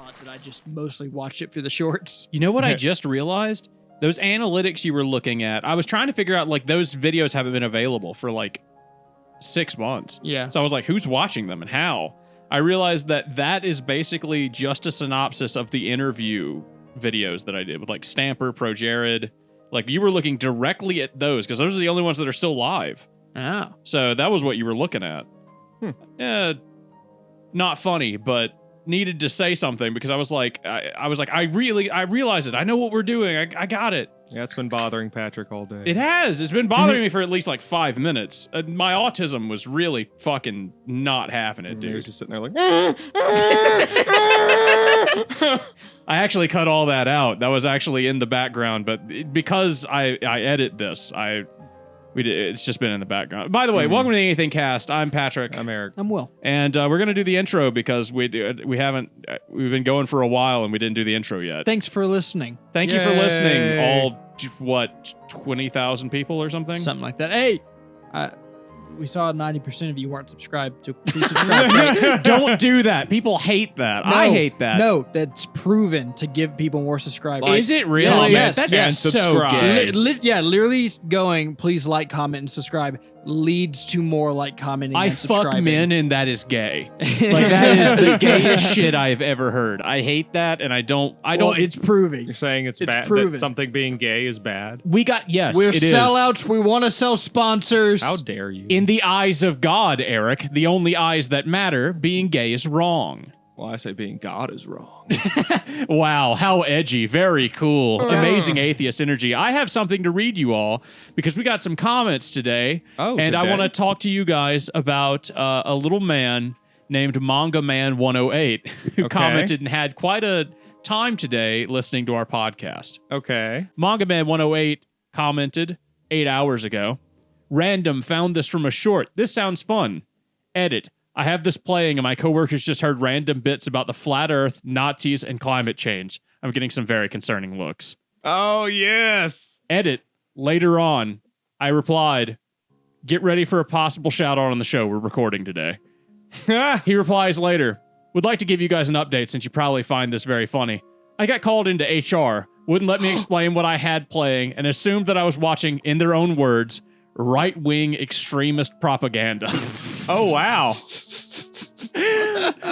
lot that I just mostly watched it for the shorts. You know what I just realized? Those analytics you were looking at, I was trying to figure out, like, those videos haven't been available for, like, 6 months. Yeah. So I was like, who's watching them and how? I realized that is basically just a synopsis of the interview videos that I did with, like, Stamper, Pro Jared. Like, you were looking directly at those, because those are the only ones that are still live. Oh. So that was what you were looking at. Yeah, not funny, but needed to say something because I was like, I realize it. I know what we're doing. I got it. Yeah, it's been bothering Patrick all day. It has. It's been bothering me for at least like 5 minutes. My autism was really fucking not having it, dude. He was just sitting there like, I actually cut all that out. That was actually in the background, but because I edit this, it's just been in the background. By the way, welcome to the AnythingCast. I'm Patrick. I'm Eric. I'm Will. And we're gonna do the intro because we've been going for a while and we didn't do the intro yet. Thanks for listening. Thank you for listening, all 20,000 people or something. Something like that. Hey, we saw 90% of you weren't subscribed, so please subscribe. Don't do that. People hate that. No, I hate that. No, that's proven to give people more subscribers. Is it really? Yeah, Oh, man, yes, that's yes. so Subscribe. gay. Literally going, please like, comment, and subscribe leads to more like, commenting, I and subscribing. fuck men and that is gay. Like, that is the gayest shit I've ever heard. I hate that, and I don't. Well, it's proving. You're saying it's bad proven. that something being gay is bad? We got, yes, We're it is. sellouts. We want to sell sponsors. How dare you? In the eyes of God, Eric, the only eyes that matter, being gay is wrong. Well, I say being God is wrong. Wow, how edgy. Very cool. Amazing atheist energy. I have something to read you all because we got some comments today. Oh, and I today? want to talk to you guys about a little man named Manga Man 108 who Okay. commented and had quite a time today listening to our podcast. Okay. Manga Man 108 commented 8 hours ago. Random, found this from a short. This sounds fun. Edit. I have this playing and my coworkers just heard random bits about the flat earth, Nazis, and climate change. I'm getting some very concerning looks. Oh, yes. Edit. Later on, I replied, get ready for a possible shout out on the show. We're recording today. He replies later, would like to give you guys an update since you probably find this very funny. I got called into HR, wouldn't let me explain what I had playing, and assumed that I was watching, in their own words, right-wing extremist propaganda. Oh, wow.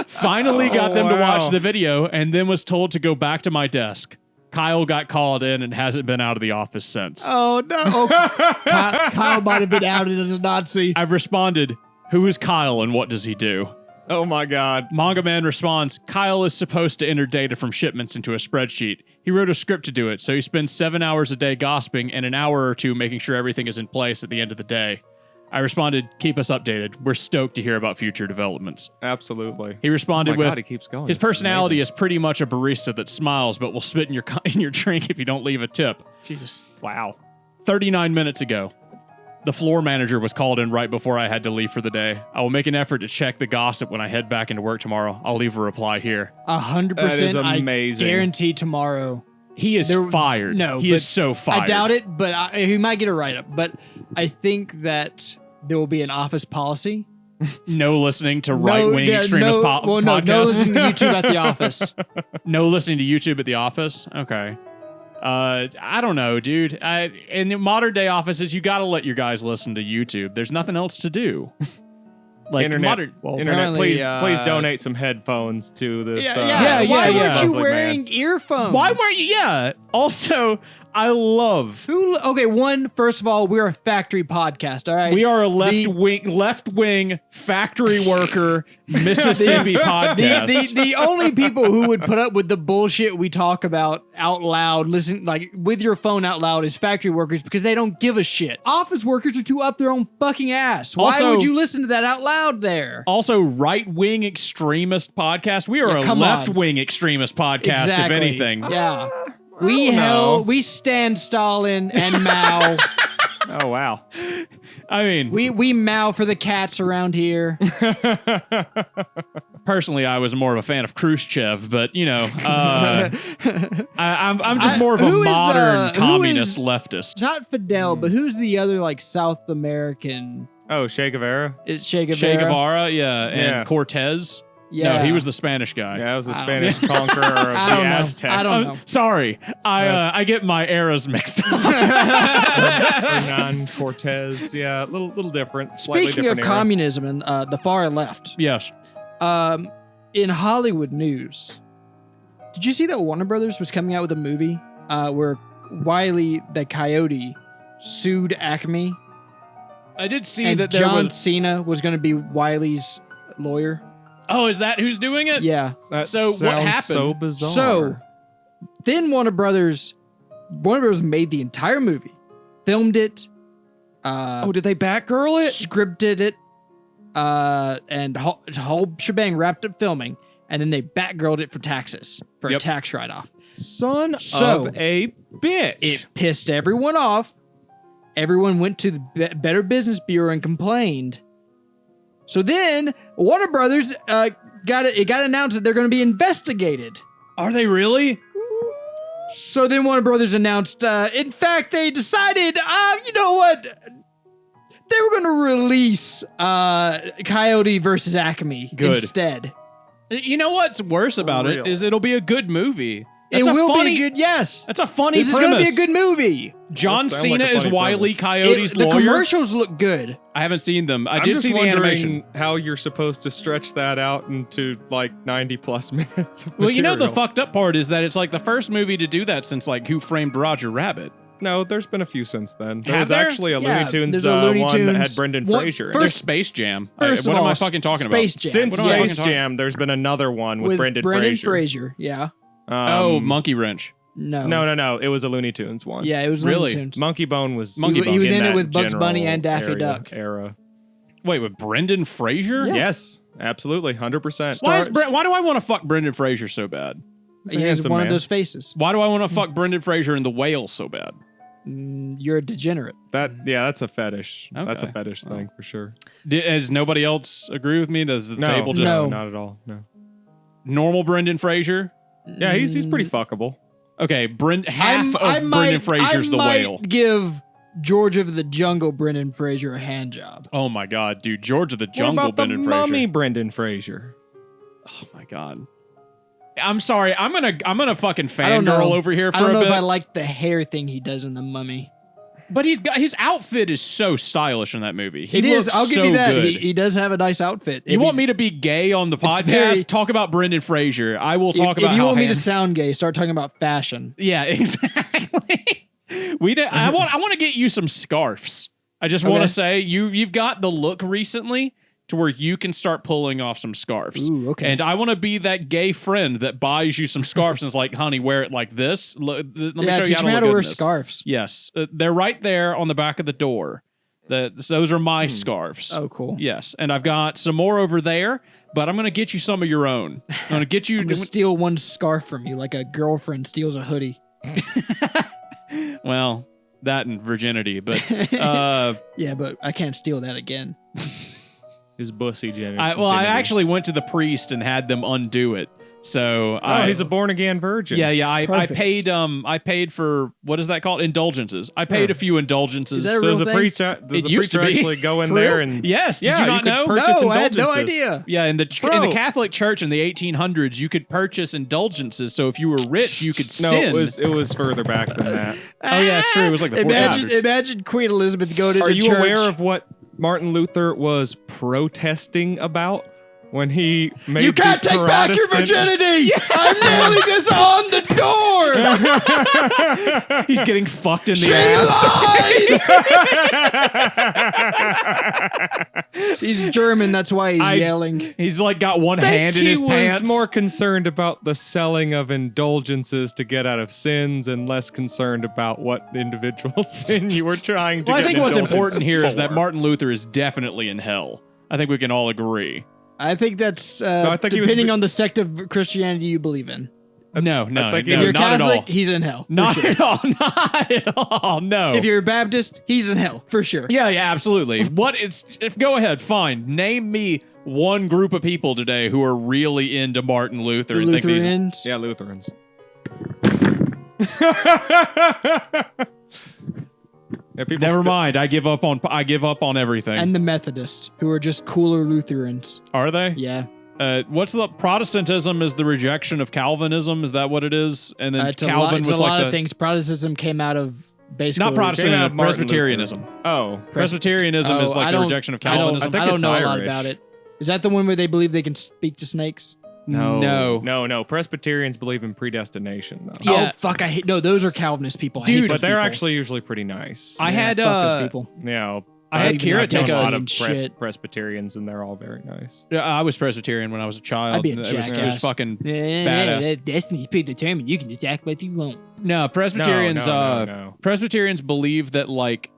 Finally got them to watch wow. the video and then was told to go back to my desk. Kyle got called in and hasn't been out of the office since. Oh, no. Kyle might have been outed as a Nazi. I've responded, who is Kyle and what does he do? Oh, my God. Manga Man responds, Kyle is supposed to enter data from shipments into a spreadsheet. He wrote a script to do it, so he spends 7 hours a day gossiping and an hour or two making sure everything is in place at the end of the day. I responded, keep us updated. We're stoked to hear about future developments. Absolutely. He responded Oh my with, God, he keeps going. his This is personality amazing. is pretty much a barista that smiles but will spit in your drink if you don't leave a tip. Jesus. Wow. 39 minutes ago, the floor manager was called in right before I had to leave for the day. I will make an effort to check the gossip when I head back into work tomorrow. I'll leave a reply here. 100%. That is amazing. I guarantee tomorrow. He is fired. No, he but is so fired. I doubt it, but he might get a write-up. But I think that there will be an office policy. No listening to right-wing extremist podcasts. No listening to YouTube at the office. No listening to YouTube at the office? Okay. I don't know, dude. In modern day offices, you got to let your guys listen to YouTube. There's nothing else to do. Like Internet, Well, Internet, apparently, please donate some headphones to this. Why weren't you lovely wearing man. earphones? Why weren't you? Yeah. Also, I love. First of all, we're a factory podcast, all right? We are a left wing factory worker Mississippi podcast. The only people who would put up with the bullshit we talk about out loud, listen, like with your phone out loud, is factory workers because they don't give a shit. Office workers are too up their own fucking ass. Why Also- would you listen to that out loud there? Also, right-wing extremist podcast. We are Yeah, a come on. left-wing extremist podcast, Exactly. if anything. Yeah. no. We stand Stalin and Mao. Oh, wow. I mean, we Mao for the cats around here. personally, I was more of a fan of Khrushchev, but, you know, I'm just more of a who is, modern who communist is- leftist. Not Fidel, but who's the other like South American? Oh, Che Guevara? Che Guevara. Che Guevara, yeah, and Yeah. Cortez. Yeah. No, he was the Spanish guy. Yeah, it was the I don't Spanish conqueror of the I don't know. Aztecs. I don't know. Sorry, I get my eras mixed up. Hernan Cortez. Yeah, a little different. Slightly Speaking of different era. communism and the far left, Yes. in Hollywood news, did you see that Warner Brothers was coming out with a movie where Wile the Coyote sued Acme, I did see and that there John was. Cena was going to be Wile's lawyer? Oh, is that who's doing it? Yeah. That So what sounds happened? So bizarre. So then Warner Brothers made the entire movie, filmed it, did they Batgirl it? scripted it, and whole shebang, wrapped up filming, and then they Batgirled it for taxes, for a Yep. tax write-off. Son So, of a bitch. It pissed everyone off. Everyone went to the Better Business Bureau and complained. So then Warner Brothers got announced that they're going to be investigated. Are they really? So then Warner Brothers announced, in fact, they decided, you know what? They were going to release Coyote versus Acme Good. instead. You know what's worse about real. it is it'll be a good movie. It That's a will funny, be a good, yes. That's a funny This is premise. going to be a good movie. John That sound like Cena a is funny Wile premise. Coyote's The lawyer. commercials look good. I haven't seen them. I I'm did just see the wondering animation. how you're supposed to stretch that out into like 90 plus minutes. Of Well, you know the material. fucked up part is that it's like the first movie to do that since like Who Framed Roger Rabbit. No, there's been a few since then. There Have was there? actually a Yeah, Looney Tunes, there's a Looney one that Tunes- had Brendan What- Fraser. in first- it. There's Space Jam. First what of am all, I fucking talking Space about? Jam. Since What am I fucking Space talking- Jam, there's been another one with Brendan Fraser. Fraser, yeah. Oh, Monkey Wrench. No. No. It was a Looney Tunes one. Yeah, it was Really? Looney Tunes. Monkey Bone was. Monkey Bone. He was in it that with Bugs Bunny general and Daffy area- Duck. Era. Wait, with Brendan Fraser? Yeah. Yes, absolutely, 100%. Why do I want to fuck Brendan Fraser so bad? He's a He has handsome one man. of those faces. Why do I want to fuck Brendan Fraser in The Whale so bad? You're a degenerate. That's a fetish. That's a Okay. fetish thing for sure. Does nobody else agree with me? Does the No, table just No. not at all. No. normal Brendan Fraser? Yeah, he's pretty fuckable. Okay, half of Brendan Fraser's The Whale. Give George of the Jungle Brendan Fraser a hand job. Oh my god, dude, George of the What Jungle about the Brendan Fraser. mummy Brendan Fraser? Oh my god. I'm sorry. I'm gonna fucking I don't know. fangirl over here for I don't a know bit. if I like the hair thing he does in The Mummy. But his outfit is so stylish in that movie. He It is. looks I'll give so you that. good. He does have a nice outfit. You want me to be gay on the podcast? very- Talk about Brendan Fraser. I will talk about If you how want me to hand- sound gay, start talking about fashion. Yeah, exactly. I want to get you some scarves. I just want Okay. to say you've got the look recently to where you can start pulling off some scarves. Ooh, okay. And I want to be that gay friend that buys you some scarves and is like, "Honey, wear it like this. Let me show you teach me how look to good wear in this." scarves. Yes, they're right there on the back of the door. Those are my scarves. Oh, cool. Yes, and I've got some more over there, but I'm going to get you some of your own. I'm going to get you. I'm gonna steal one scarf from you like a girlfriend steals a hoodie. Well, that and virginity, but Yeah, but I can't steal that again. His bussy Jenny. I actually went to the priest and had them undo it. So he's a born again virgin. yeah. I Perfect. paid for what is that called? Indulgences. I paid a few indulgences. Is that a So real does the thing? preacher? It Does the used to preacher be. actually go in For there real? and? Yes. Yeah, Did you not could know? purchase No, I had no indulgences. idea. Yeah, in the Bro. Catholic Church in the 1800s, you could purchase indulgences. So if you were rich, you could No, sin. it was further back than that. Oh yeah, it's true. It was like the 1400s. Imagine Queen Elizabeth go to Are the you church. aware of what Martin Luther was protesting about when he made You can't the take back your Protestant- virginity! I'm nailing this on the door! He's getting fucked in the She ass. lied! He's German, that's why he's yelling. He's like got one I think hand in his he pants. was more concerned about the selling of indulgences to get out of sins and less concerned about what individual sin you were trying to Well, I get think what's indulgence important here is that for. Martin Luther is definitely in hell. I think we can all agree. I think that's I think he was- depending on the sect of Christianity you believe in. No, think no, he If was- you're not Catholic, at all. he's in hell. For Not sure. at all. Not at all. No. If you're a Baptist, he's in hell, for sure. yeah, absolutely. Go ahead, fine. Name me one group of people today who are really into Martin Luther The and think he's Lutherans. Yeah, Lutherans. Yeah, people Never mind. I give up on everything. And the Methodists, who are just cooler Lutherans. Are they? Yeah. What's the Protestantism is the rejection of Calvinism? Is that what it is? And then Calvin it's was a like lot of things. Protestantism came out of basically not Protestantism, Martin Luther. Presbyterianism. Oh, Presbyterianism is like the rejection of Calvinism. think I don't it's know a lot Irish. about it. Is that the one where they believe they can speak to snakes? No. Presbyterians believe in predestination, though. Oh fuck! I hate those are Calvinist people, I hate Dude, those But they're people. actually usually pretty nice. I had fuck those people. I had Kira take a lot a of shit. Presbyterians, and they're all very nice. I was Presbyterian when I was a child. I'd be a It was jackass. fucking Yeah, badass. Destiny's predetermined. You can attack what you want. No, Presbyterians. No. Presbyterians believe that like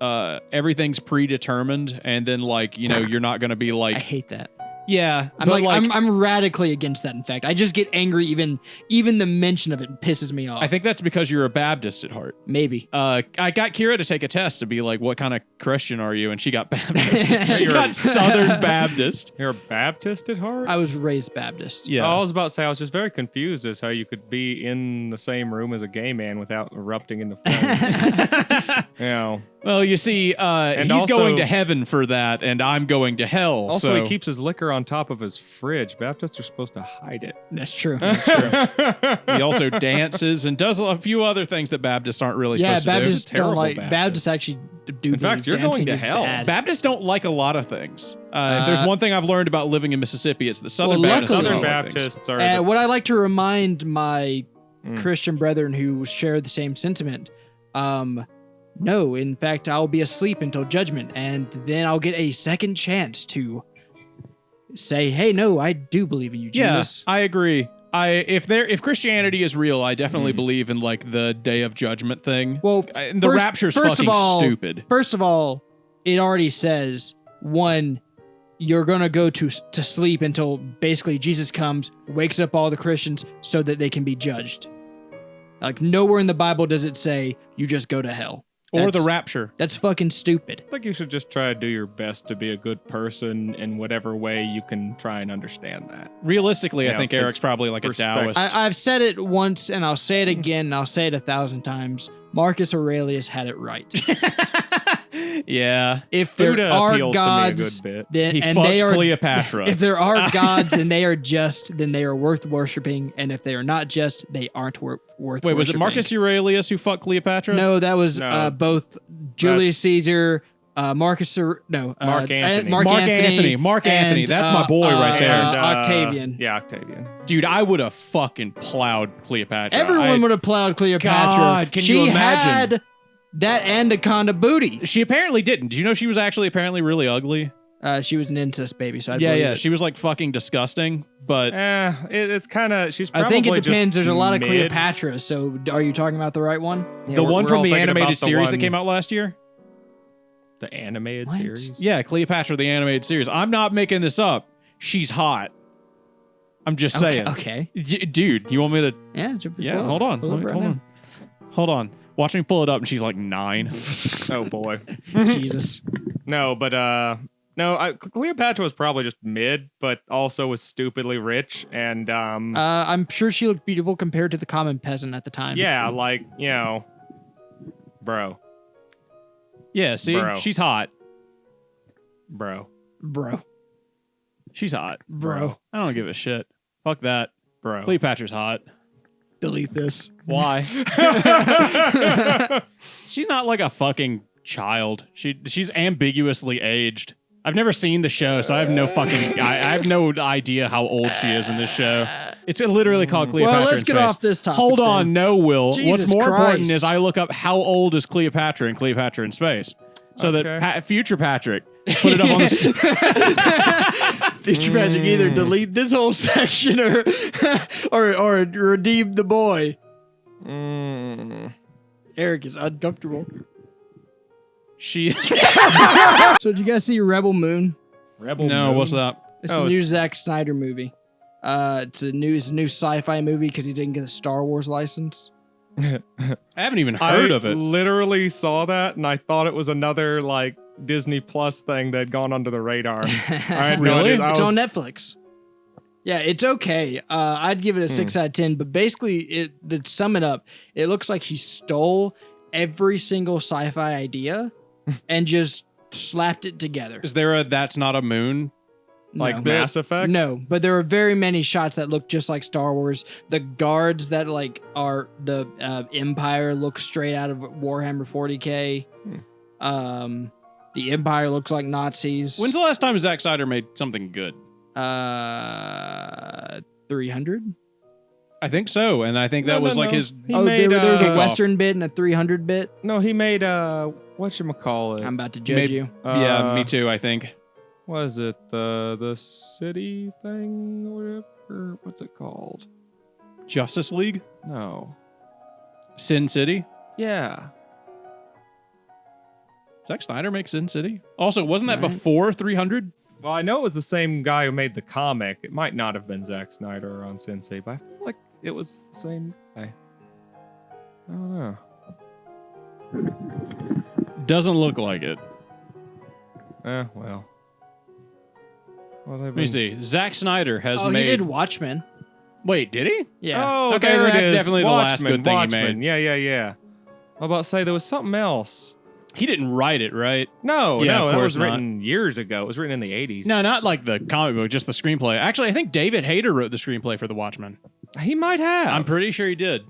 everything's predetermined, and then like you're not going to be I like hate that. yeah. I'm but I'm radically against that. In fact, I just get angry even the mention of it pisses me off. I think that's because you're a Baptist at heart. Maybe. I got Kira to take a test to be like, what kind of Christian are you? And she got Baptist. She got Southern Baptist. You're a Baptist at heart? I was raised Baptist. Yeah. I was about to say, I was just very confused as how you could be in the same room as a gay man without erupting into flames. Well, you see, he's also- going to heaven for that, and I'm going to hell. Also, so. he keeps his liquor on top of his fridge. Baptists are supposed to hide it. That's true. He also dances and does a few other things that Baptists aren't really Yeah, supposed to do. Baptists don't Terrible like. Baptist. Baptists actually do. In fact, you're dancing going to is hell. bad. Baptists don't like a lot of things. If there's one thing I've learned about living in Mississippi, it's that Southern Well, Baptists luckily- don't Southern like things. Baptists are. What I like to remind my Mm. Christian brethren who share the same sentiment, no, in fact, I'll be asleep until judgment, and then I'll get a second chance to say, "Hey, no, I do believe in you, Jesus." Yeah, I agree. If Christianity is real, I definitely believe in like the day of judgment thing. Well, The rapture's fucking stupid. First of all, it already says one, you're gonna go to sleep until basically Jesus comes, wakes up all the Christians so that they can be judged. Like nowhere in the Bible does it say you just go to hell. Or the That's- rapture. That's fucking stupid. I think you should just try to do your best to be a good person in whatever way you can try and understand that. Realistically, I Yeah, think his Eric's probably like a perspective. Taoist. I've said it once and I'll say it again and I'll say it 1,000 times. Marcus Aurelius had it right. Yeah. If there Buddha are appeals to me a gods, good bit. then He and fucked they are Cleopatra. If there are gods and they are just, then they are worth worshiping. And if they are not just, they aren't worth worshiping. Wait, was it Marcus Aurelius who fucked Cleopatra? No, that was No. both Julius Caesar, Marcus. Mark Antony. Mark Anthony. Mark Anthony. and, That's my boy right there. And, Octavian. Yeah, Octavian. Dude, I would have fucking plowed Cleopatra. Everyone would have plowed Cleopatra. God, can she you imagine? had that anaconda booty. She apparently didn't. Did you know she was actually apparently really ugly? She was an incest baby, so I Yeah, believe yeah. it. She was like fucking disgusting. But It's kind of. She's I probably think it depends. just There's a lot of mid. Cleopatra. So, are you talking about the right one? Yeah, the we're- one we're from all the thinking animated about the series that one- came out last year? The animated What? series. Yeah, Cleopatra, the animated series. I'm not making this up. She's hot. I'm just saying. Okay. Dude, you want me to? Yeah. Yeah, hold on. Pull it right Hold on. Hold on. Watch me pull it up, and she's like 9. Oh boy. now. Jesus. No, but Cleopatra was probably just mid, but also was stupidly rich, and I'm sure she looked beautiful compared to the common peasant at the time. yeah, like bro, Yeah, see, Bro. she's hot. bro, Bro. She's hot. Bro. I don't give a shit. Fuck that. bro. Cleopatra's hot. Delete this. Why? She's not like a fucking child. She's ambiguously aged. I've never seen the show, so I have no fucking. I have no idea how old she is in this show. It's literally called Cleopatra. Well, let's in get Space. off this topic. Hold on, then. no, Will. Jesus What's more important Christ. is I look up how old is Cleopatra in Cleopatra in Space, so Okay. that future Patrick put it up on the. Future Patrick either delete this whole section or redeem the boy. Eric is uncomfortable. She. So did you guys see Rebel Moon? Rebel. No, Moon. what's that? It's Oh, a new it's- Zack Snyder movie. It's a new sci-fi movie because he didn't get a Star Wars license. I haven't even heard I of it. literally saw that, and I thought it was another like Disney Plus thing that had gone under the radar. I had no Really? idea. I It's was- on Netflix. Yeah, it's okay. I'd give it a 6 out of 10. But basically, to sum it up, it looks like he stole every single sci-fi idea and just slapped it together. Is there a That's Not a Moon Like No. Mass Effect? No, but there are very many shots that look just like Star Wars. The guards that like are the Empire look straight out of Warhammer 40K. The Empire looks like Nazis. When's the last time Zack Snyder made something good? 300? I think so, and I think that was like his. He Oh, made, there was a kickoff. Western bit and a 300 bit. No, he made whatchamacallit? I'm about to judge Made- you. Yeah, me too. I think. Was it the city thing or whatever? What's it called? Justice League, No. Sin City. Yeah. Zack Snyder makes Sin City. Also, wasn't that Right. before 300? Well, I know it was the same guy who made the comic. It might not have been Zack Snyder on Sensei, but I feel like it was the same guy. I don't know. Doesn't look like it. Well. Let me see. Zack Snyder has Oh, made. he did Watchmen. Wait, did he? Yeah. Oh, Okay, there that's it is. definitely the last good thing he Watchmen. made. Yeah. I was about to say there was something else. He didn't write it, right? No, Yeah, of that course was not. written years ago. It was written in the 80s. No, not like the comic book, just the screenplay. Actually, I think David Hayter wrote the screenplay for The Watchmen. He might have. I'm pretty sure he did.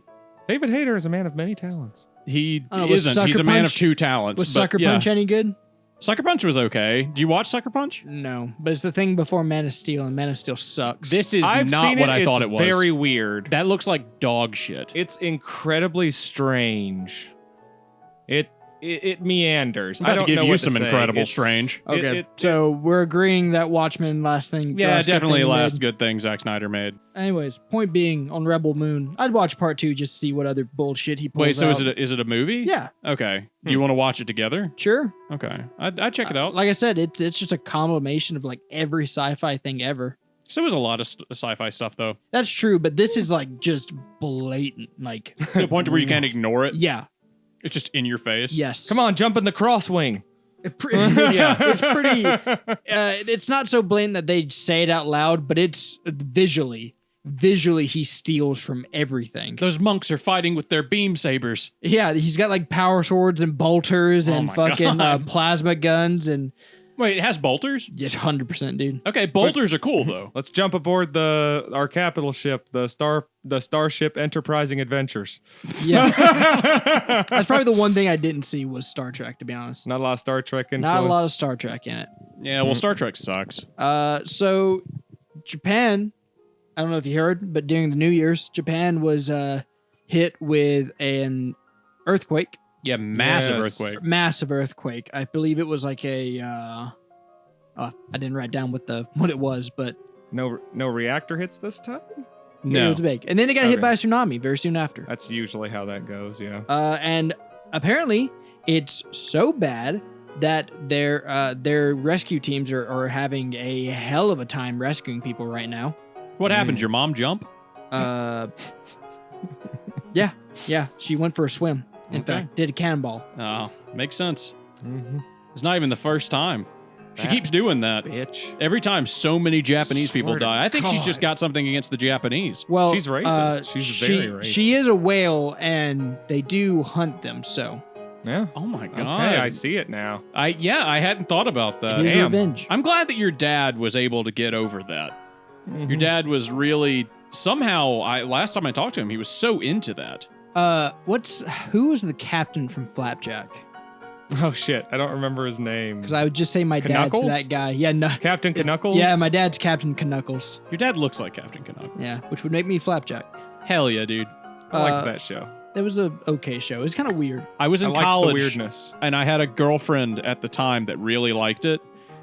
David Hayter is a man of many talents. He I don't know, was isn't. He's Sucker a man of Punch- two talents. Was but Sucker yeah. Punch any good? Sucker Punch was okay. Do you watch Sucker Punch? No, but it's the thing before Man of Steel, and Man of Steel sucks. This is I've not seen what it. I thought It's it was. very weird. That looks like dog shit. It's incredibly strange. It meanders. I'm about I to don't give know you what some to say. incredible It's- strange. Okay, so we're agreeing that Watchmen last thing. Yeah, last good definitely thing he last made. good thing Zack Snyder made. Anyways, point being, on Rebel Moon, I'd watch part 2 just to see what other bullshit he pulls Wait, so out. is it a movie? Yeah, Okay. Do you want to watch it together? sure. Okay. I'd check it out. Like I said, it's just a combination of like every sci-fi thing ever. So was a lot of sci-fi stuff though. That's true, but this is like just blatant. Like, To the point where you can't ignore it. yeah, It's just in your face. yes. Come on, jump in the crosswing. It's pretty. It's not so blatant that they say it out loud, but it's visually he steals from everything. Those monks are fighting with their beam sabers. Yeah, he's got like power swords and bolters Oh and my fucking God. plasma guns and Wait, it has bolters? just 100%, dude. Okay, bolters are cool though. Let's jump aboard our capital ship, the Starship Enterprising Adventures. Yeah, that's probably the one thing I didn't see was Star Trek. To be honest, Not a lot of Star Trek influence. not a lot of Star Trek in it. Yeah, well, Star Trek sucks. So Japan, I don't know if you heard, but during the New Year's, Japan was hit with an earthquake. Yeah, massive Yes. earthquake. Massive earthquake. I believe it was like a I didn't write down what it was, but No reactor hits this time? it No. was big. And then it got hit Okay. by a tsunami very soon after. That's usually how that goes, yeah. And apparently it's so bad that their rescue teams are having a hell of a time rescuing people right now. What happened? Your mom jump? Yeah, she went for a swim. In Okay. fact, did a cannonball. Oh, makes sense. Mm-hmm. It's not even the first time. She That keeps doing that. Bitch. Every time so many Japanese people Swear to die. I think she's just God. got something against the Japanese. Well, She's racist. She's very racist. She is a whale, and they do hunt them. So Yeah. Oh my god. Okay, I see it now. I hadn't thought about that. it is damn. revenge. I'm glad that your dad was able to get over that. Mm-hmm. Your dad was really somehow last time I talked to him, he was so into that. Who was the captain from Flapjack? Oh shit, I don't remember his name. Because I would just say my dad's Knuckles? that guy. Yeah, no. Captain Knuckles? Yeah, my dad's Captain Knuckles. Your dad looks like Captain Canuck. Yeah, which would make me Flapjack. Hell yeah, dude. I liked uh, that show. It was a okay show. It was kind of weird. I was I in liked college the weirdness. and I had a girlfriend at the time that really liked it,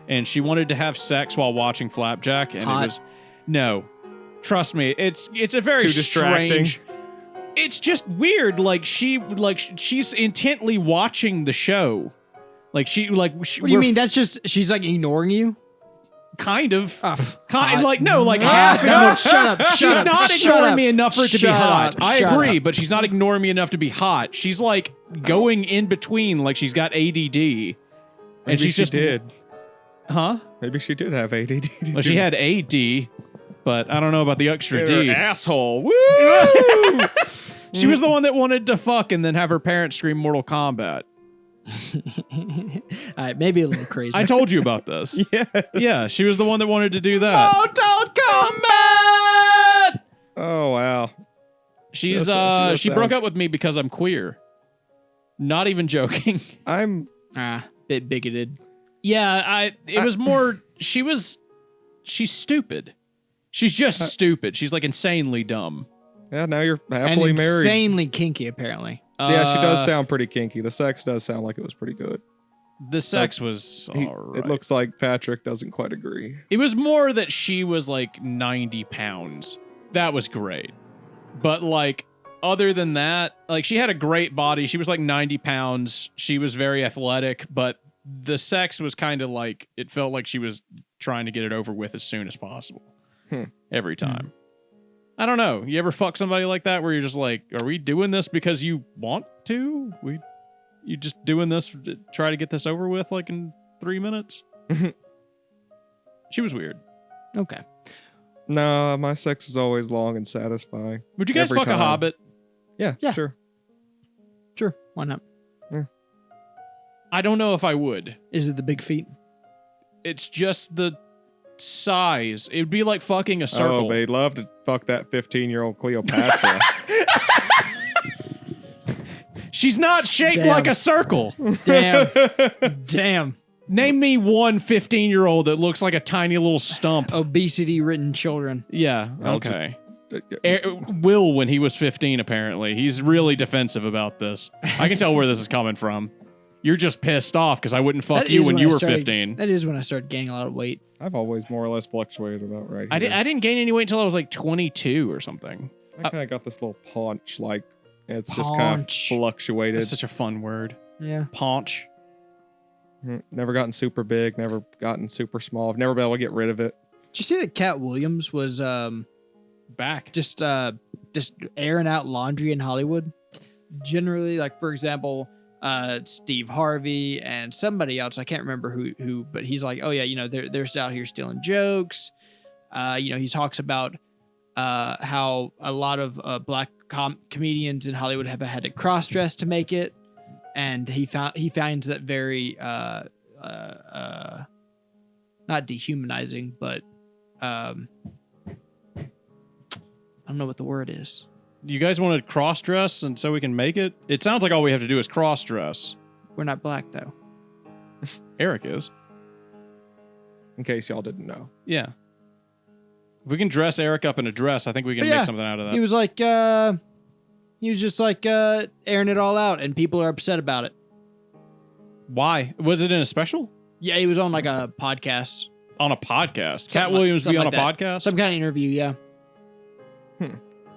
and she wanted to have sex while watching Flapjack, and Hot. it was no. Trust me, it's a very too distracting. strange. It's just weird. She's intently watching the show. What do you mean? That's just she's like ignoring you. Kind of. Oh, Kind hot. no, like half. No, shut up. She's shut not up, shut ignoring up, me enough for it to be shut hot. up, I shut agree, up. but she's not ignoring me enough to be hot. She's like going in between, like she's got ADD. Maybe And she's she just did. Huh? Maybe she did have ADD. Well, she had AD, but I don't know about the extra D. Asshole. Woo! She was the one that wanted to fuck and then have her parents scream Mortal Kombat. All right, maybe a little crazy. I told you about this. Yes. Yeah, she was the one that wanted to do that. Mortal Kombat! Oh wow. She does broke sound- up with me because I'm queer. Not even joking. I'm Bit bigoted. Yeah, it was more she's stupid. She's just stupid. She's like insanely dumb. yeah. Now you're And happily married. insanely kinky, apparently. Yeah, she does sound pretty kinky. The sex does sound like it was pretty good. The sex was He- all right. It looks like Patrick doesn't quite agree. It was more that she was like 90 pounds. That was great. But like, other than that, like she had a great body. She was like 90 pounds. She was very athletic, but the sex was kind of like, it felt like she was trying to get it over with as soon as possible. Every time. I don't know. You ever fuck somebody like that where you're just like, are we doing this because you want to? You just doing this to try to get this over with like in 3 minutes? She was weird. Okay. No, my sex is always long and satisfying. Would you guys Every fuck a time. hobbit? Yeah, Yeah. sure. Sure. Why not? I don't know if I would. Is it the big feet? It's just the size. It would be like fucking a circle. Oh, they'd love to fuck that 15-year-old Cleopatra. She's not shaped Damn. like a circle. Damn. Damn. Name me one 15-year-old that looks like a tiny little stump. Obesity-ridden children. Yeah, I'll okay. Will, when he was 15, apparently. He's really defensive about this. I can tell where this is coming from. You're just pissed off because I wouldn't fuck That you is when when you I were started- 15. That is when I started gaining a lot of weight. I've always more or less fluctuated about right here. I didn't gain any weight until I was like 22 or something. I kind of got this little paunch, like it's just kind of Paunch. fluctuated. That's such a fun word. Yeah. Paunch. Never gotten super big, never gotten super small. I've never been able to get rid of it. Did you see that Cat Williams was Back. just airing out laundry in Hollywood? Generally, like for example, Steve Harvey and somebody else, I can't remember who, but he's like, oh yeah, you know, they're out here stealing jokes. You know, he talks about how a lot of black comedians in Hollywood have had to cross dress to make it, and he finds that very not dehumanizing, but I don't know what the word is. You guys want to cross dress and so we can make it? It sounds like all we have to do is cross dress. We're not black though. Eric is. In case y'all didn't know. Yeah. If we can dress Eric up in a dress, I think we can But yeah, make something out of that. He was like, he was just like airing it all out, and people are upset about it. Why? Was it in a special? Yeah, he was on like a podcast, On a podcast? Something Cat like- Williams be something on a like that. podcast? some kind of interview. Yeah,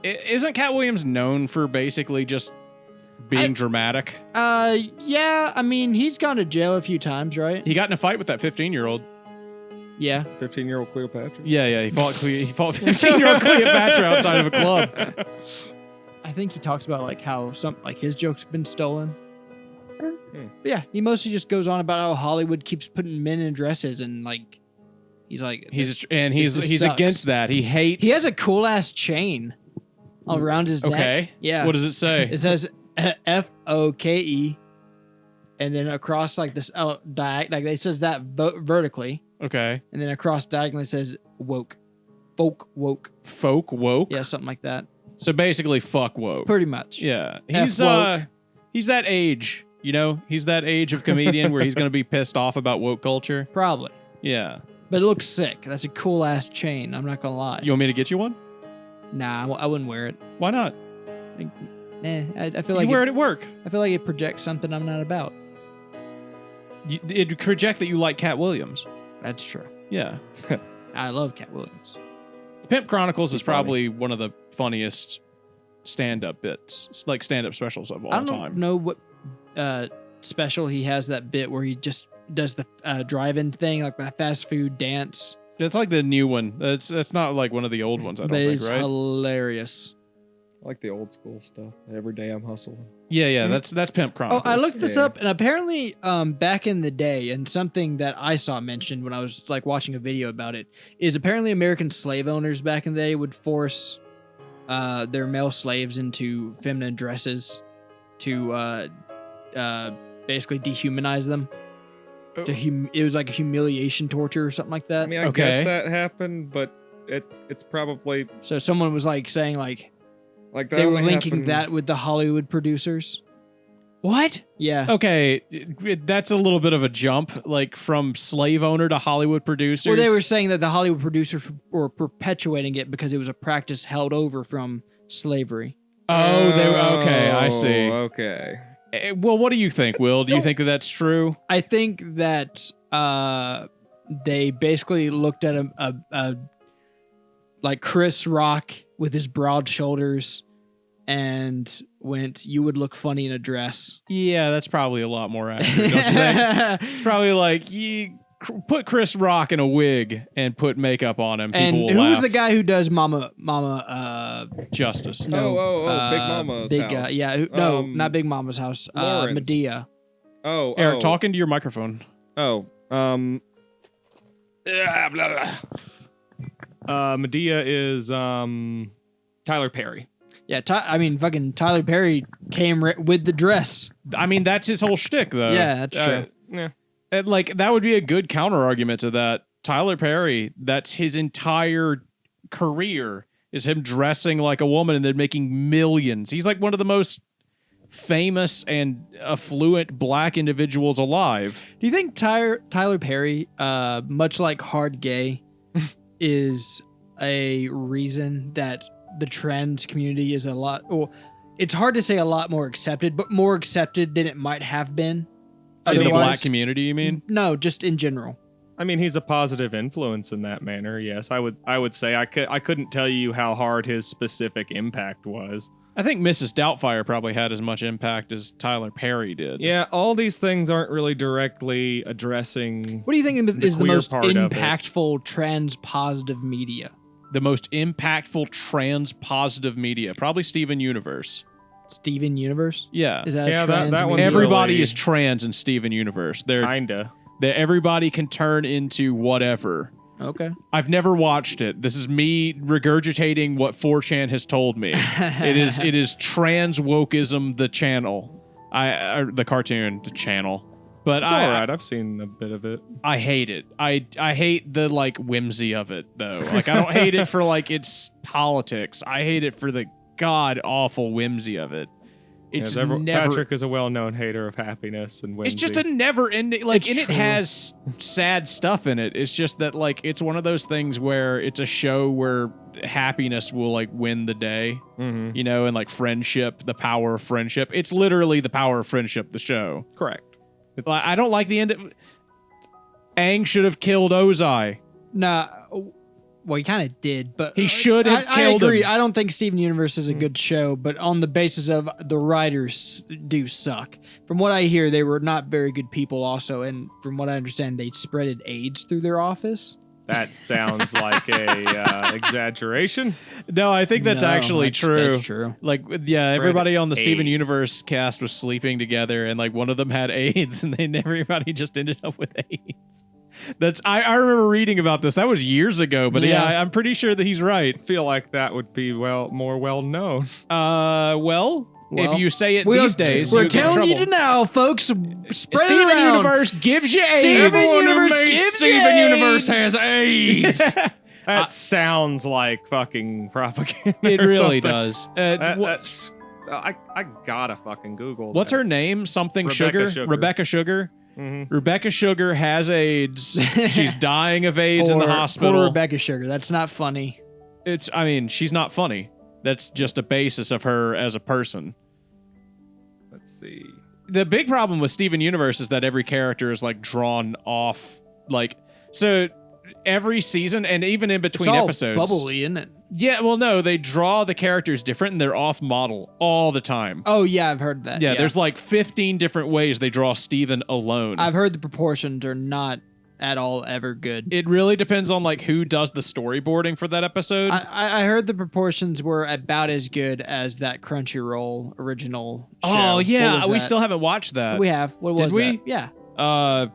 Isn't Cat Williams known for basically just being dramatic? yeah. I mean, he's gone to jail a few times, right? He got in a fight with that 15-year-old. Yeah. 15-year-old Cleopatra. Yeah, he fought 15-year-old Cleopatra outside of a club. I think he talks about like how his jokes have been stolen. But yeah, he mostly just goes on about how Hollywood keeps putting men in dresses, and like he's like He's just sucks. against that. He hates. he has a cool ass chain all around his neck. Okay. Yeah. What does it say? It says FOKE, and then across like this like it says that vertically, Okay. and then across diagonally it says woke, folk woke. Folk woke. Yeah, something like that. So basically, fuck woke. Pretty much. Yeah. F-woke. He's that age. You know, he's that age of comedian where he's gonna be pissed off about woke culture. Probably. Yeah. But it looks sick. That's a cool ass chain. I'm not gonna lie. You want me to get you one? Nah, I wouldn't wear it. Why not? I feel You like wear it at work. I feel like it projects something I'm not about. It project that you like Cat Williams. That's true. Yeah. I love Cat Williams. Pimp Chronicles is funny. probably one of the funniest stand-up bits, like stand-up specials of all I don't time. know what special he has, that bit where he just does the drive-in thing, like the fast food dance. It's like the new one. It's not like one of the old ones, I But don't think, it's right? hilarious. I like the old school stuff. Every day I'm hustling. Yeah, that's Pimp Oh, Chronicles. I looked this Yeah. up, and apparently, back in the day, and something that I saw mentioned when I was like watching a video about it, is apparently American slave owners back in the day would force their male slaves into feminine dresses to basically dehumanize them. It was like a humiliation torture or something like that. I mean, I Okay. guess that happened, but it's probably So someone was like saying like like that they were only linking happened- that with the Hollywood producers. What? Yeah. Okay, that's a little bit of a jump, like from slave owner to Hollywood producers. Well, they were saying that the Hollywood producers were perpetuating it because it was a practice held over from slavery. Oh, they were okay. I see. Okay. Well, what do you think, Will? Do you think that that's true? I think that they basically looked at a like Chris Rock with his broad shoulders and went, "You would look funny in a dress." Yeah, that's probably a lot more accurate. Don't you think? It's probably like you put Chris Rock in a wig and put makeup on him. People And will who's laugh. the guy who does Mama Justice. No, Big Mama's Big house. yeah, not Big Mama's house. Lawrence. Medea. Eric, talk into your microphone. Medea is Tyler Perry. Yeah, fucking Tyler Perry came with the dress. I mean, that's his whole shtick, though. Yeah, that's true. Yeah. And, like, that would be a good counter argument to that. Tyler Perry, that's his entire career, is him dressing like a woman and then making millions. He's like one of the most famous and affluent black individuals alive. Do you think Tyler Perry, much like Hard Gay, is a reason that the trans community is a lot... Well, it's hard to say a lot more accepted, but more accepted than it might have been In the black otherwise? community, you mean? No, just in general. I mean, he's a positive influence in that manner. Yes, I would say I couldn't tell you how hard his specific impact was. I think Mrs. Doubtfire probably had as much impact as Tyler Perry did. Yeah, all these things aren't really directly addressing. What do you think is the queer most part of it. impactful trans-positive media? The most impactful trans-positive media, probably Steven Universe. Steven Universe? Yeah. Is that Yeah, a that- trans that one's media? Everybody really- is trans in Steven Universe. Kinda. Everybody can turn into whatever. Okay. I've never watched it. This is me regurgitating what 4chan has told me. It is trans wokeism, the channel. The cartoon, the channel. But It's all right. I've seen a bit of it. I hate it. I hate the like whimsy of it though. Like I don't hate it for like its politics. I hate it for the god awful whimsy of it. It's Yeah, never. Patrick is a well-known hater of happiness and whimsy. It's just a never ending. Like, It's and it true. has sad stuff in it. It's just that like it's one of those things where it's a show where happiness will like win the day. Mhm. You know, and like friendship, the power of friendship. It's literally the power of friendship. The show. Correct. Like, I don't like the end. Aang should have killed Ozai. Nah. Well, he kind of did, but He should have I killed agree. him. I don't think Steven Universe is a good show, but on the basis of the writers do suck. From what I hear, they were not very good people also, and from what I understand, they spreaded AIDS through their office. That sounds like a exaggeration. No, I think that's No, actually true. That's true. Like, yeah, Spread everybody on the Steven AIDS. Universe cast was sleeping together, and like one of them had AIDS, and then everybody just ended up with AIDS. I remember reading about this. That was years ago, but yeah, Yeah. I'm pretty sure that he's right. I feel like that would be more well known. Well, if you say it these days, we're you'll get in telling you trouble. now, folks. Spread it Steven around. Universe gives you AIDS. Steven Everyone who Universe made gives Steven you Universe AIDS. has AIDS. That sounds like fucking propaganda. It or really something. does. That's I gotta fucking Google. What's that. her name? Something Rebecca Sugar? Sugar. Rebecca Sugar. Mhm. Rebecca Sugar has AIDS. She's dying of AIDS in the hospital. Poor Rebecca Sugar. That's not funny. I mean, she's not funny. That's just a basis of her as a person. Let's see. The big problem with Steven Universe is that every character is like drawn off, like, so every season and even in It's between all episodes. bubbly, isn't it? Yeah, well, no, they draw the characters different and they're off model all the time. Oh yeah, I've heard that. Yeah, there's like 15 different ways they draw Steven alone. I've heard the proportions are not at all ever good. It really depends on like who does the storyboarding for that episode. I heard the proportions were about as good as that Crunchyroll original show. Oh yeah, What was we that? still haven't watched that. We have. What Did was we? that? Yeah.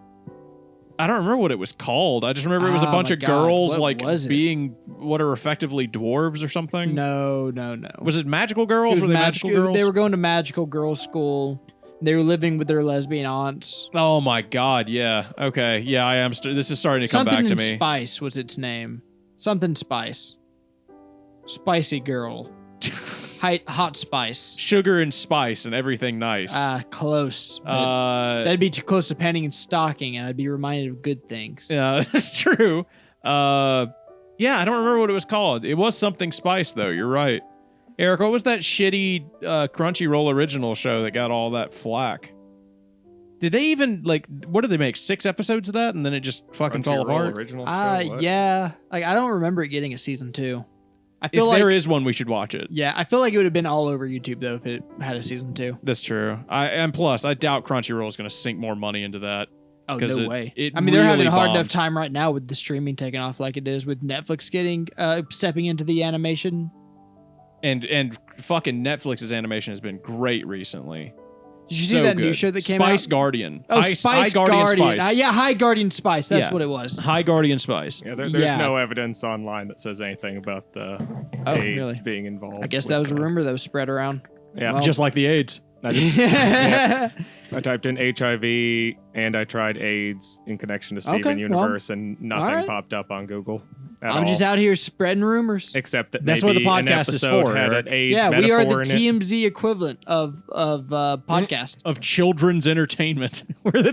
I don't remember what it was called. I just remember it was a Oh bunch my of God, girls what like was it? being what are effectively dwarves or something. No. Was it magical It girls? was Were they magical girls? They were going to magical girl school. They were living with their lesbian aunts. Oh my God! Yeah. Okay. Yeah, I am. This is starting to come Something back to in me. Spice was its name. Something Spice. Spicy girl. Hot Spice. Sugar and spice and everything nice. Close. That'd be too close to Penny and Stocking, and I'd be reminded of good things. Yeah, that's true. Yeah, I don't remember what it was called. It was something spice though. You're right. Eric, what was that shitty Crunchyroll original show that got all that flack? Did they even what did they make? 6 episodes of that and then it just fucking fell apart? Original show, what? Yeah. Like I don't remember it getting a season 2. I If feel like there is one, we should watch it. yeah, I feel like it would have been all over YouTube though if it had a season 2. That's true. And plus, I doubt Crunchyroll is going to sink more money into that. Oh, 'Cause no way. it I mean, they're having a really hard enough bombed. time right now with the streaming taking off like it is, with Netflix getting stepping into the animation. And fucking Netflix's animation has been great recently. Did you see that new show that came Spice out? Guardian. Oh, High Spice Guardian Guardian. Spice. Yeah, High Guardian Spice. That's Yeah. what it was. High Guardian Spice. Yeah, there's Yeah. no evidence online that says anything about the Oh, AIDS really? being involved. I guess with that was a rumor that was spread around. Yeah, Well- Just like the AIDS. I, just, I typed in HIV and I tried AIDS in connection to Steven Okay, well, Universe, and nothing alright. popped up on Google at I'm all. just out here spreading rumors. Except that That's what maybe the an podcast is episode for, had Eric. an AIDS Yeah, we are the metaphor in it. TMZ equivalent of podcast. Of children's entertainment. we're the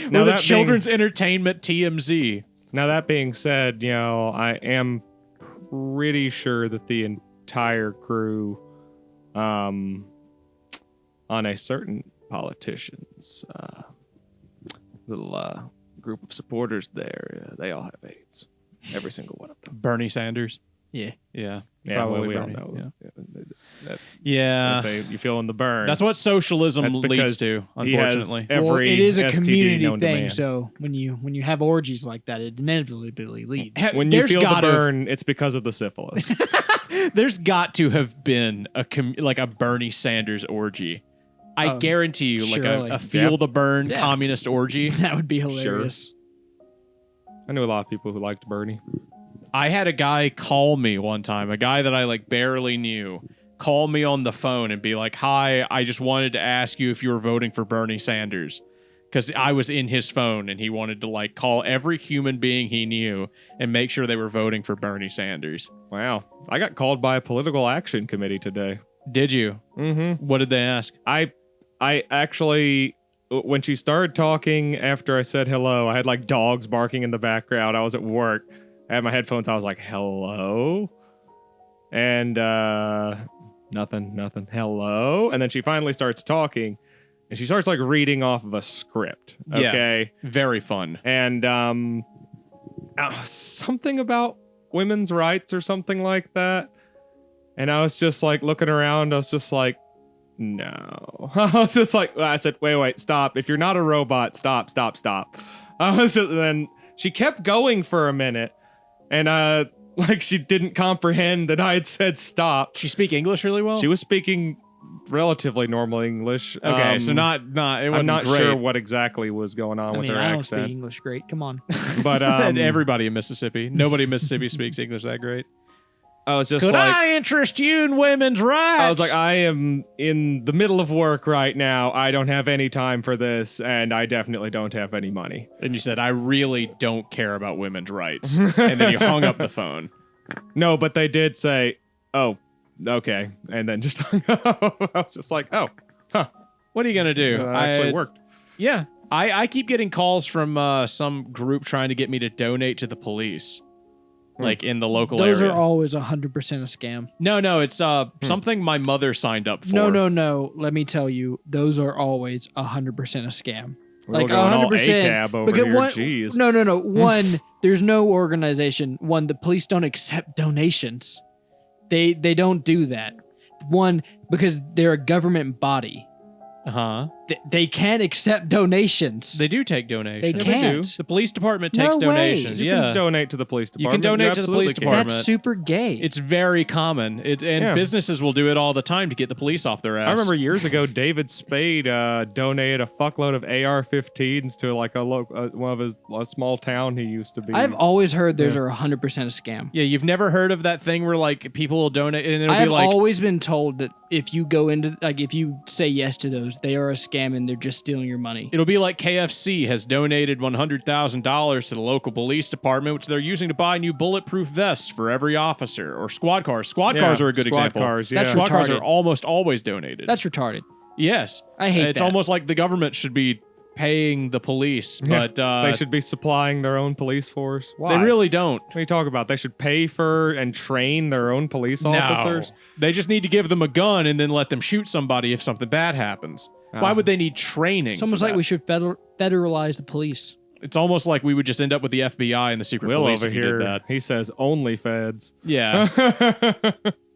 Now that being- children's entertainment TMZ. Now that being said, I am pretty sure that the entire crew, on a certain politician's little group of supporters there, they all have AIDS. Every single one of them. Bernie Sanders. Yeah. Yeah. Yeah, Probably well, we all Bernie, know. yeah. That, Yeah. say you feeling the burn. That's what socialism That's leads because to, he has unfortunately. every Well, it is a STD community known to thing, man. so when you have orgies like that, it inevitably leads. When you There's feel the gotta- burn, it's because of the syphilis. There's got to have been a Bernie Sanders orgy. I Oh, guarantee you, like surely. a feel the burn Yeah. communist orgy. That would be hilarious. I knew a lot of people who liked Bernie. I had a guy call me one time, a guy that I barely knew, call me on the phone and be like, "Hi, I just wanted to ask you if you were voting for Bernie Sanders." Because I was in his phone and he wanted to call every human being he knew and make sure they were voting for Bernie Sanders. Wow. I got called by a political action committee today. Did you? Mm-hmm. What did they ask? I actually, when she started talking after I said hello, I had dogs barking in the background. I was at work. I had my headphones. I was like, hello? And nothing. Hello? And then she finally starts talking. And she starts reading off of a script. Yeah. Okay. Very fun. And something about women's rights or something like that. And I was just looking around. I was just like, no. I was just I said, wait, stop. If you're not a robot, stop. I was just, then she kept going for a minute. And she didn't comprehend that I had said stop. She speak English really well? She was speaking relatively normal English. Okay, so not it wasn't I'm not great. sure what exactly was going on I with mean, her I don't accent. speak English great. Come on. But And everybody in Mississippi. Nobody in Mississippi speaks English that great. I was just Could I interest you in women's rights? I was like, I am in the middle of work right now. I don't have any time for this, and I definitely don't have any money. and you said, I really don't care about women's rights. And then you hung up the phone. No, but they did say, oh, okay, and then just hung up. I was just like, oh, huh. What are you going to do? Actually worked. Yeah. I keep getting calls from some group trying to get me to donate to the police. In the local Those area. are always 100% a scam. No, it's something my mother signed up for. No. Let me tell you, those are always 100% a scam. We're all going all 100%. ACAB over Because here. one, Jeez. No. One, there's no organization. One, the police don't accept donations. They don't do that. One, because they're a government body. Uh-huh. They can't accept donations. They do take donations. They can't. The police department takes No way. donations. You Yeah. can donate to the police You department. can donate to the absolutely police can. department. That's super gay. It's very common. Businesses will do it all the time to get the police off their ass. I remember years ago, David Spade donated a fuckload of AR-15s to a small town he used to be. I've always heard those are 100% a scam. Yeah, you've never heard of that thing where people will donate and it'll I've be always been told that if you go into if you say yes to those, they are a scam scam and they're just stealing your money. It'll be like KFC has donated $100,000 to the local police department, which they're using to buy new bulletproof vests for every officer, or squad cars. Squad cars are a good squad example. Cars, yeah. That's Squad cars retarded. are almost always donated. That's retarded. Yes. I hate It's that. almost like the government should be paying the police, but they should be supplying their own police force. Why? they really don't. What are you talking about? They should pay for and train their own police officers? No. They just need to give them a gun and then let them shoot somebody if something bad happens. Why would they need training? It's almost for like that? we should federalize the police. It's almost like we would just end up with the FBI and the secret Will police over if you did here, that. he says only feds. Yeah.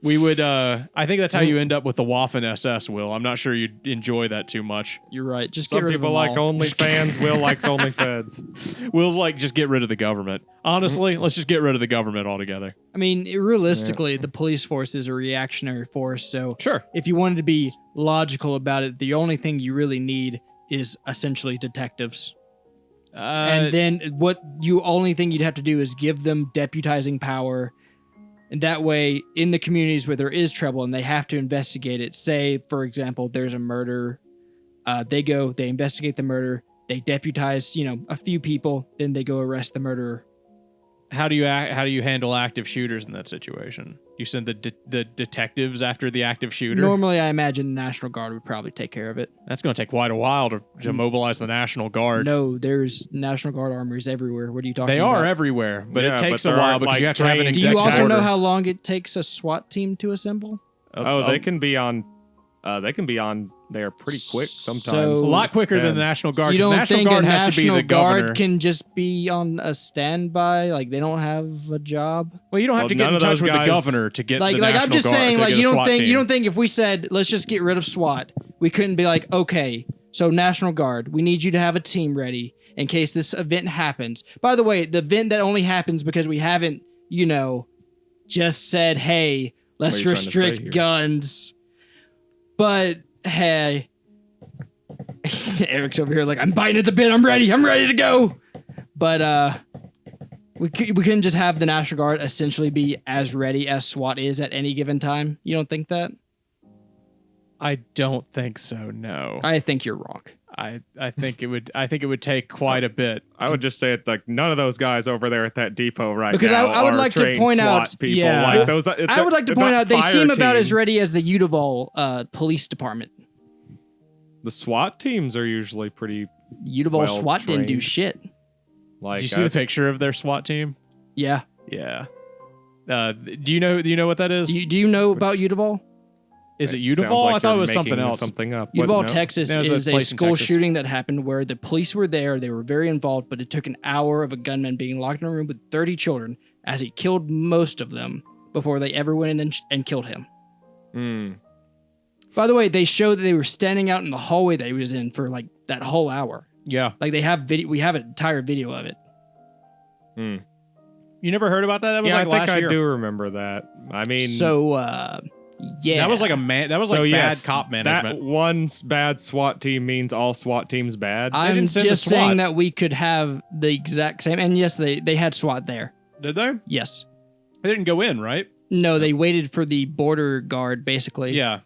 We would, I think that's how you end up with the Waffen SS, Will. I'm not sure you'd enjoy that too much. You're right. Just Some get rid people of them like all. OnlyFans. Will likes OnlyFeds. Will's like, just get rid of the government. Honestly, let's just get rid of the government altogether. I mean, realistically, the police force is a reactionary force. So Sure. if you wanted to be logical about it, the only thing you really need is essentially detectives. And then only thing you'd have to do is give them deputizing power. And that way, in the communities where there is trouble and they have to investigate it, say, for example, there's a murder, they investigate the murder, they deputize, a few people, then they go arrest the murderer. How do you handle active shooters in that situation? You send the detectives after the active shooter? Normally, I imagine the National Guard would probably take care of it. That's going to take quite a while to mobilize the National Guard. No, there's National Guard armories everywhere. What are you talking They about? are everywhere, but Yeah, it takes but a there while aren't, because like, you have to have an trained- Do executive you also order. know how long it takes a SWAT team to assemble? They can be on. They can be on there pretty quick sometimes. So- a lot quicker than the Depends. National Guard. You 'Cause don't the National think Guard a has to be National the governor. Guard can just be on a standby? Like, they don't have a job? Well, you don't have Well, to get none in of touch those with the guys- governor to get Like, the like National I'm just Guard, saying, to like, get you a don't SWAT think team. you don't think if we said let's just get rid of SWAT, we couldn't be like, okay, so National Guard, we need you to have a team ready in case this event happens. By the way, the event that only happens because we haven't, just said, hey, let's What are you trying to say restrict here? guns. But hey, Eric's over here like, I'm biting at the bit. I'm ready to go. But we couldn't just have the National Guard essentially be as ready as SWAT is at any given time. You don't think that? I don't think so. No, I think you're wrong. I think it would. I think it would take quite a bit. I would just say it like none of those guys over there at that depot right Because now I would are like to trained point SWAT out- people. Yeah. Like those, I would like to point out they seem about as ready as the Udaval police department. The SWAT teams are usually pretty Udaval Well SWAT didn't do trained. shit. like. Did you see the picture of their SWAT team? Yeah. Yeah. Do you know what that is? Do you know about Udaval? Is it sounds Udaval? like I thought it you're was something making else. Something up. What? Udaval, No? Texas There's is a a place in school Texas. shooting that happened where the police were there. They were very involved, but it took an hour of a gunman being locked in a room with 30 children as he killed most of them before they ever went in and killed him. Mm. By the way, they showed that they were standing out in the hallway that he was in for like that whole hour. Yeah. Like they have video. We have an entire video of it. Mm. You never heard about that? That was Yeah, like I last think year. I do remember that. I mean, So, yeah. That was like That was so like yes, bad cop management. That one bad SWAT team means all SWAT teams bad. I'm didn't send the just saying SWAT. that we could have the exact same. And yes, they had SWAT there. Did they? Yes. They didn't go in, right? No, they waited for the border guard, basically. Yeah.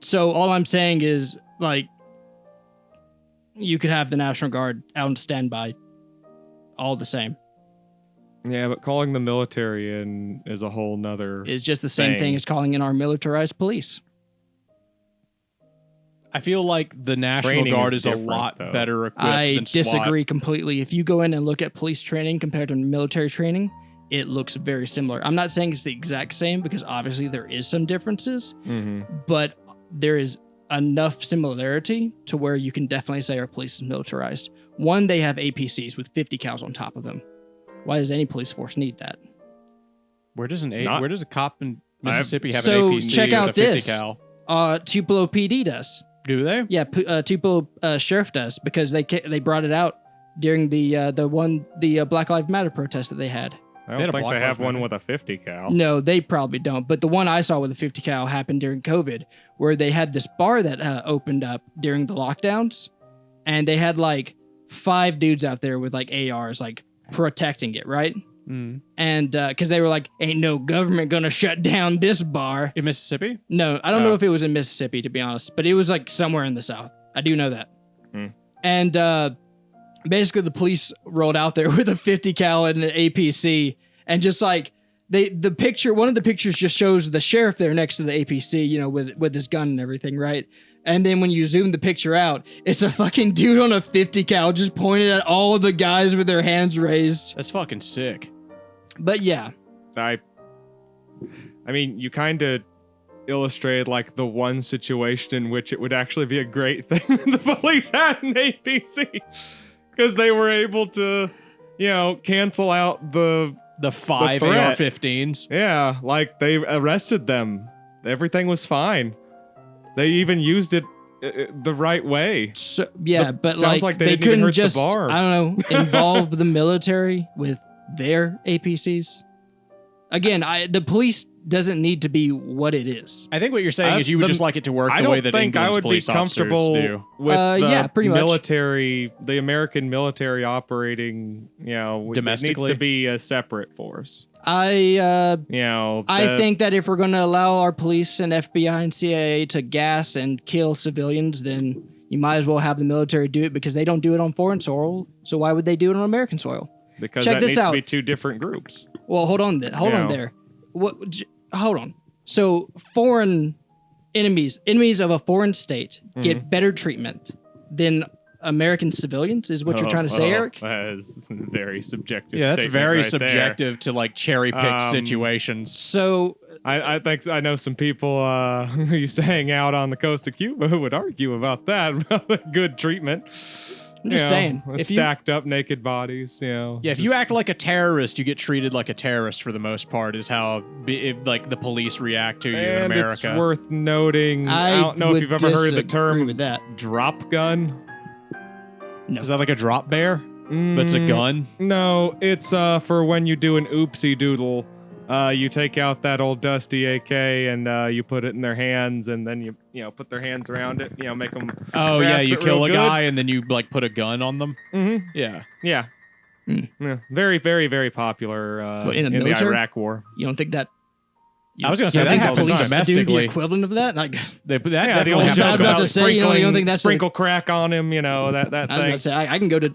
So all I'm saying is, like, you could have the National Guard out on standby. All the same. Yeah, but calling the military in is a whole nother. It's just the same thing Thing. as calling in our militarized police. I feel like the National Training Guard is is a different, lot though. better equipped I than SWAT. disagree completely. If you go in and look at police training compared to military training, it looks very similar. I'm not saying it's the exact same because obviously there is some differences, Mm-hmm. but there is enough similarity to where you can definitely say our police is militarized. One, they have APCs with 50 cals on top of them. Why does any police force need that? Where does Not- a cop in Mississippi have So, an APC check out with a 50 this. cal? Tupelo PD does. Do they? Yeah, Tupelo Sheriff does because they brought it out during the Black Lives Matter protest that they had. I They had don't a think Black they have Lives one Matter. with a 50 cal. No, they probably don't. But the one I saw with a 50 cal happened during COVID, where they had this bar that opened up during the lockdowns, and they had like 5 dudes out there with like ARs, like protecting it, right? And because they were like, ain't no government gonna shut down this bar. In Mississippi? No, I don't know if it was in Mississippi, to be honest, but it was like somewhere in the South. I do know that. And basically the police rolled out there with a 50 cal and an APC, and just like one of the pictures just shows the sheriff there next to the APC, you know, with his gun and everything, right? And then when you zoom the picture out, it's a fucking dude on a 50 cal just pointed at all of the guys with their hands raised. That's fucking sick. But yeah. I mean, you kind of illustrated like the one situation in which it would actually be a great thing that the police had an APC, because they were able to, you know, cancel out the 5 threat. AR-15s. Yeah, like they arrested them. Everything was fine. They even used it the right way. So yeah, but sounds like they didn't even couldn't hurt the just, bar. I don't know, involve the military with their APCs. Again, the police doesn't need to be what it is. I think what you're saying is you would just like it to work the way that England's police officers do. With the pretty much. military, the American military operating, you know, Domestically? it needs to be a separate force. I I think that if we're going to allow our police and FBI and CIA to gas and kill civilians, then you might as well have the military do it, because they don't do it on foreign soil. So why would they do it on American soil? because check that this needs to out. be two different groups. Well, hold on there. Hold on. So foreign enemies of a foreign state get better treatment than American civilians, is what you're trying to say, Eric? That is a very subjective. Yeah, that's statement very right subjective to like cherry pick situations. So I think I know some people who used to hang out on the coast of Cuba who would argue about that, about the good treatment. I'm just saying, if stacked up naked bodies, you know. Yeah, if you act like a terrorist, you get treated like a terrorist for the most part, is how like the police react to you in and America. it's worth noting. I don't know if you've ever heard the term with that. drop gun. No. Is that like a drop bear? But it's a gun? No, it's for when you do an oopsie doodle. You take out that old dusty AK and you put it in their hands, and then you put their hands around it. You know, make them. Oh yeah, you kill a good. guy and then you like put a gun on them. Mm-hmm. Yeah. Yeah. Yeah. Very, very, very popular in the in the military? Iraq War. You don't think that? I was gonna say you that think happens police do the domestically. equivalent of that? Like, That Yeah, the definitely old happens joke about about to say, you sprinkling, don't think that's sprinkle crack on him. You know that I was thing. about to say, I can go to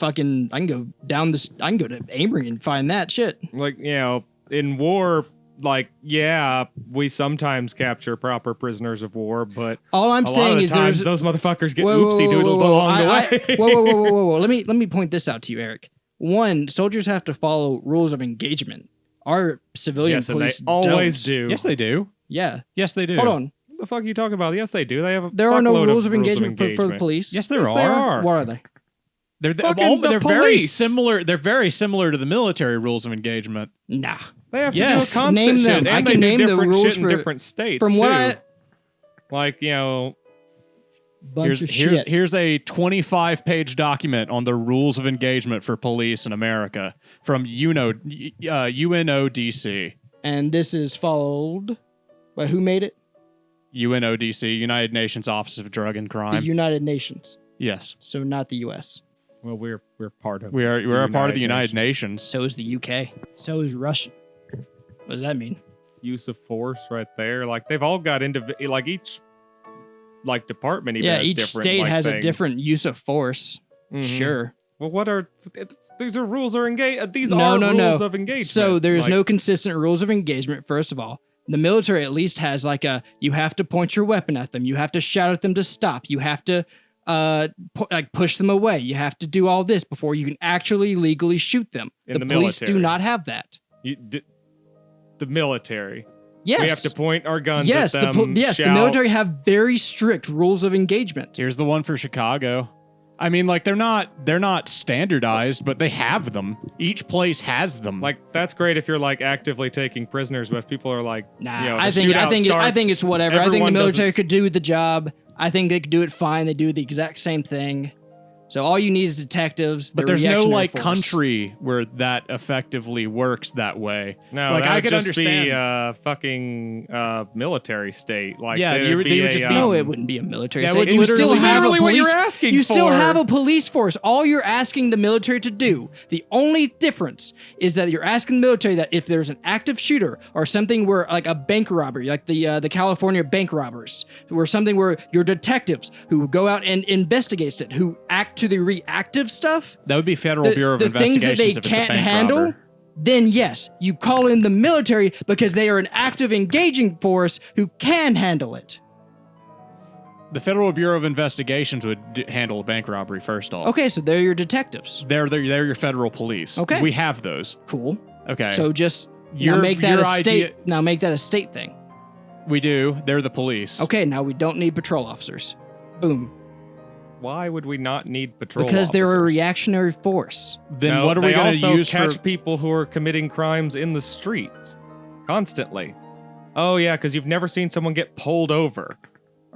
I can go down this. I can go to Amory and find that shit. Like, you know, in war, like, yeah, we sometimes capture proper prisoners of war, but All I'm a lot of saying the is times there's those motherfuckers get Whoa, whoa, oopsie doodled whoa, whoa, along the way. Whoa. Let me point this out to you, Eric. One, soldiers have to follow rules of engagement. Our civilian Yes, and police they always don't. do. Yes, they do. Yeah. Yes, they do. Hold on. What the fuck are you talking about? Yes, they do. They have a There are no fuckload rules of engagement for the police. Yes, there Yes, are. they are. What are they? They're Fucking the they're very police. similar. They're very similar to the military rules of engagement. Nah. They have Yes. to do a constant Name shit, them. and I they can do name the different rules shit in for- different states From too. what I Like, you know, bunch of shit. Here's a 25-page document on the rules of engagement for police in America from UNODC. And this is followed by who made it? UNODC, United Nations Office of Drug and The Crime. United Nations. Yes, So not the U.S. well, we're part of. we're a part of the United Nations. So is the U.K. So is Russia. What does that mean? Use of force, right there. Like they've all got like each like department. Even has Each different, state like, has a things. different use of force. Mhm. Sure. Well, what are these are rules or engage? These No, are no, rules no. of engagement. So there's Like, no consistent rules of engagement, first of all. The military at least has like you have to point your weapon at them. You have to shout at them to stop. You have to push them away. You have to do all this before you can actually legally shoot them. In The the police do military. not have that. the military. Yes. We have to point our guns yes, at them. the shout. military have very strict rules of engagement. Here's the one for Chicago. I mean, like they're not standardized, but they have them. Each place has them. Like that's great if you're like actively taking prisoners, but if people are like, Nah, you know, I the think shootout I starts, think it's whatever. I think the everyone military doesn't- could do the job. I think they could do it fine. They do the exact same thing. So all you need is detectives. But the there's no reactionary like force. country where that effectively works that way. No, like that I would could just understand. be a fucking military state. Like Yeah, there'd they would just be- No, it wouldn't be a military That state. would You still literally- have a literally what police. you're asking you still for. have a police force. All you're asking the military to do, the only difference is that you're asking the military that if there's an active shooter or something where like a bank robbery, like the California bank robbers, or something where your detectives who go out and investigates it, who act to the reactive stuff, That would be Federal Bureau of the things Investigations that they if it's a can't bank handle, robber. then yes, you call in the military because they are an active engaging force who can handle it. The Federal Bureau of Investigations would handle a bank robbery first off. Okay, so they're your detectives. They're your federal police. Okay. We have those. Cool. Okay. So just Your- now make that your a state. idea- Now make that a state thing. we do. They're the police. Okay, now we don't need patrol officers. Boom. Why would we not need patrol Because they're a officers? reactionary force. Then No, what are we they going also to use catch for? people who are committing crimes in the streets constantly? Oh yeah, because you've never seen someone get pulled over.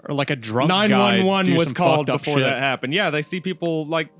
Or like a drunk guy 911 do was some called fucked up before shit. that happened. Yeah, they see people like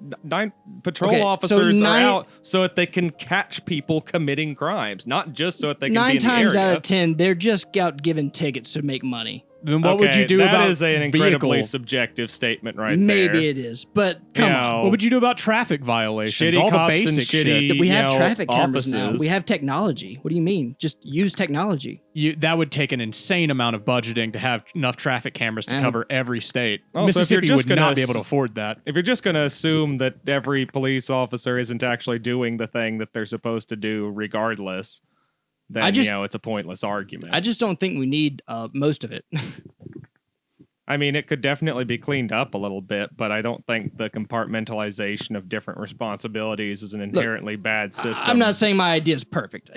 patrol Okay, so officers are nine- out so that they can catch people committing crimes, not just so that they can be 9 in the times area. out of 10, they're just out giving tickets to make money. Then what would you do that about is an incredibly vehicle? subjective statement right Maybe there. it is, but come You on. know, What would you do about traffic violations? Shitty All the cops and basic shitty- shit. We have you know, traffic cameras now. offices. We have technology. What do you mean? Just use technology. That would take an insane amount of budgeting to have enough traffic cameras to Yeah. cover every state. Also, if you're Mississippi just would not gonna be able to afford that. If you're just going to assume that every police officer isn't actually doing the thing that they're supposed to do regardless, then it's a pointless argument. I just don't think we need most of it. I mean, it could definitely be cleaned up a little bit, but I don't think the compartmentalization of different responsibilities is an inherently bad system. I'm not saying my idea is perfect.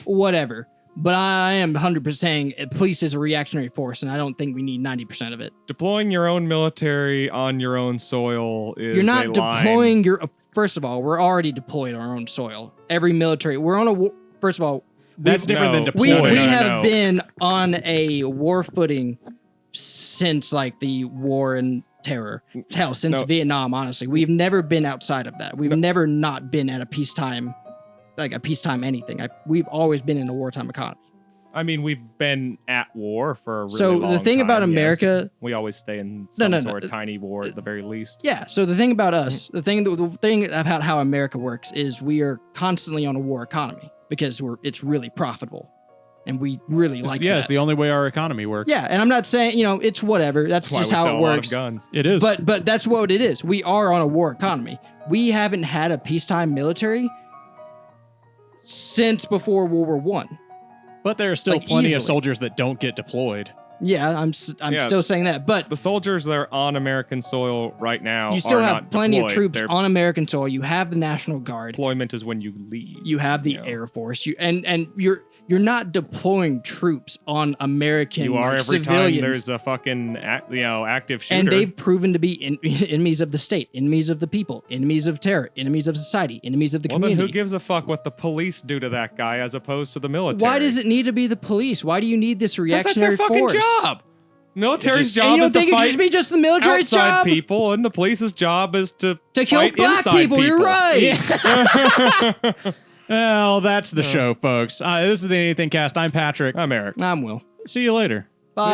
Whatever. But I am 100% saying police is a reactionary force, and I don't think we need 90% of it. Deploying your own military on your own soil is You're not a deploying line. your. First of all, we're already deployed on our own soil. Every military. We're on a. First of all, That's different than no, we deploying. we no, have no. been on a war footing since like the war and terror. Hell, since No. Vietnam. Honestly, we've never been outside of that. We've never not been at a peacetime, like a peacetime anything. We've always been in a wartime economy. I mean, we've been at war for a really So the long thing about time, yes. America- we always stay in No, some no, sort no. of tiny war at the very least. Yeah. So the thing about us, the thing about how America works is we are constantly on a war economy because it's really profitable, and we really like that. It's the only way our economy works. Yeah, and I'm not saying it's whatever. That's That's why just we how sell it a lot of works. guns. It is. But that's what it is. We are on a war economy. We haven't had a peacetime military since before World War One. But there are still like, plenty of easily. soldiers that don't get deployed. Yeah, I'm Yeah. still saying that. But The soldiers that are on American soil right now you still are have not plenty of deployed. troops Their on American soil. You have the National Guard. deployment is when you leave. You have the Yeah. Air Force. And you're not deploying troops on American You are like, every time civilians. there's a fucking active shooter. And they've proven to be enemies of the state, enemies of the people, enemies of terror, enemies of society, enemies of the well, then community. who gives a fuck what the police do to that guy as opposed to the military? Why does it need to be the police? Why do you need this 'Cause that's reactionary their fucking force? job. Military's And job you don't is to think it fight should be just the military's outside job people, and the police's job is to to kill fight black inside people? You're right. Well, that's the show, folks. This is the Anything Cast. I'm Patrick. I'm Eric. I'm Will. See you later. Bye.